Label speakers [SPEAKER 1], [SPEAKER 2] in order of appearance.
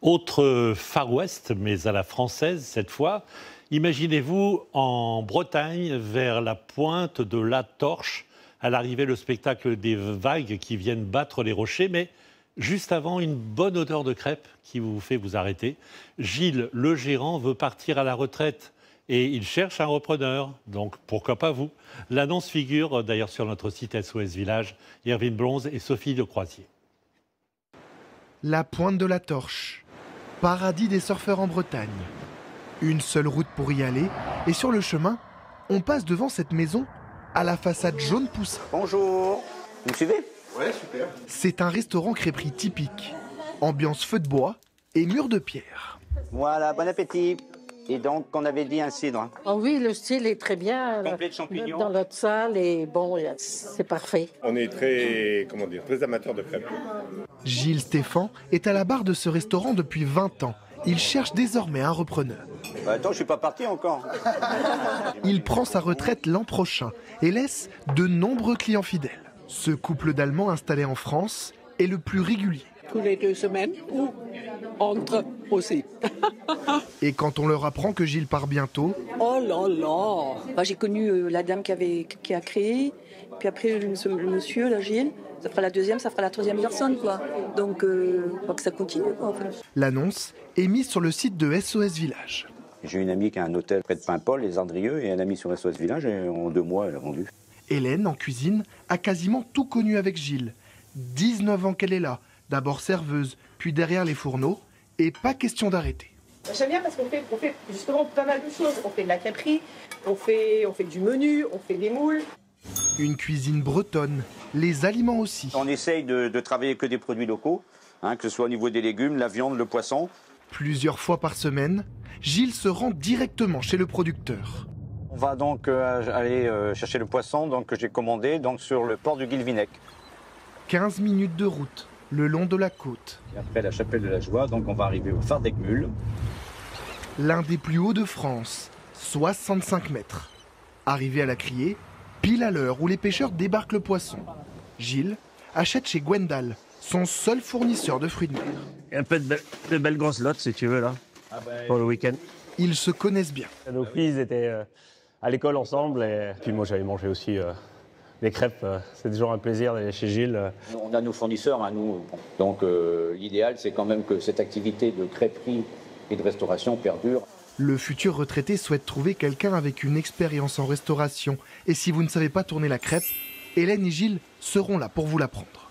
[SPEAKER 1] Autre Far West, mais à la française cette fois. Imaginez-vous en Bretagne, vers la pointe de la Torche, à l'arrivée le spectacle des vagues qui viennent battre les rochers, mais juste avant, une bonne odeur de crêpes qui vous fait vous arrêter. Gilles, le gérant, veut partir à la retraite et il cherche un repreneur, donc pourquoi pas vous? L'annonce figure d'ailleurs sur notre site SOS Village, Irvine Blonze et Sophie de Croisier.
[SPEAKER 2] La pointe de la Torche, paradis des surfeurs en Bretagne. Une seule route pour y aller et sur le chemin, on passe devant cette maison à la façade jaune poussin.
[SPEAKER 3] Bonjour, vous me suivez?
[SPEAKER 4] Ouais, super.
[SPEAKER 2] C'est un restaurant crêperie typique. Ambiance feu de bois et mur de pierre.
[SPEAKER 3] Voilà, bon appétit. Et donc, on avait dit un cidre.
[SPEAKER 5] Oh oui, le style est très bien.
[SPEAKER 3] Complet de champignons.
[SPEAKER 5] Dans notre salle, et bon, c'est parfait.
[SPEAKER 4] On est très amateurs de crêpes.
[SPEAKER 2] Gilles Stéphan est à la barre de ce restaurant depuis 20 ans. Il cherche désormais un repreneur.
[SPEAKER 3] Attends, je suis pas parti encore.
[SPEAKER 2] Il prend sa retraite l'an prochain et laisse de nombreux clients fidèles. Ce couple d'Allemands installé en France est le plus régulier.
[SPEAKER 6] Tous les 2 semaines ou entre aussi.
[SPEAKER 2] Et quand on leur apprend que Gilles part bientôt...
[SPEAKER 6] Oh là là.
[SPEAKER 7] J'ai connu la dame qui a créé, puis après le monsieur, là, Gilles. Ça fera la deuxième, ça fera la troisième personne, quoi. Donc, faut que ça continue, quoi, en fait.
[SPEAKER 2] L'annonce est mise sur le site de SOS Village.
[SPEAKER 3] J'ai une amie qui a un hôtel près de Paimpol, les Ardrieux, et un ami sur SOS Village, et en 2 mois, elle a vendu.
[SPEAKER 2] Hélène, en cuisine, a quasiment tout connu avec Gilles. 19 ans qu'elle est là, d'abord serveuse, puis derrière les fourneaux, et pas question d'arrêter.
[SPEAKER 8] J'aime bien parce qu'on fait justement pas mal de choses. On fait de la crêperie, on fait du menu, on fait des moules.
[SPEAKER 2] Une cuisine bretonne, les aliments aussi.
[SPEAKER 3] On essaye de travailler que des produits locaux, que ce soit au niveau des légumes, la viande, le poisson.
[SPEAKER 2] Plusieurs fois par semaine, Gilles se rend directement chez le producteur.
[SPEAKER 3] On va donc aller chercher le poisson que j'ai commandé sur le port du Guilvinec.
[SPEAKER 2] 15 minutes de route, le long de la côte.
[SPEAKER 3] Et après la chapelle de la Joie, donc on va arriver au phare d'Eckmühl.
[SPEAKER 2] L'un des plus hauts de France, 65 mètres. Arrivé à la criée, pile à l'heure où les pêcheurs débarquent le poisson. Gilles achète chez Gwendal, son seul fournisseur de fruits de mer.
[SPEAKER 9] Et un peu de belles grosses lottes, si tu veux, là, pour le week-end.
[SPEAKER 2] Ils se connaissent bien.
[SPEAKER 9] Nos filles étaient à l'école ensemble, et puis moi j'avais mangé aussi des crêpes. C'est toujours un plaisir d'aller chez Gilles.
[SPEAKER 3] On a nos fournisseurs, nous. Donc l'idéal, c'est quand même que cette activité de crêperie et de restauration perdure.
[SPEAKER 2] Le futur retraité souhaite trouver quelqu'un avec une expérience en restauration. Et si vous ne savez pas tourner la crêpe, Hélène et Gilles seront là pour vous l'apprendre.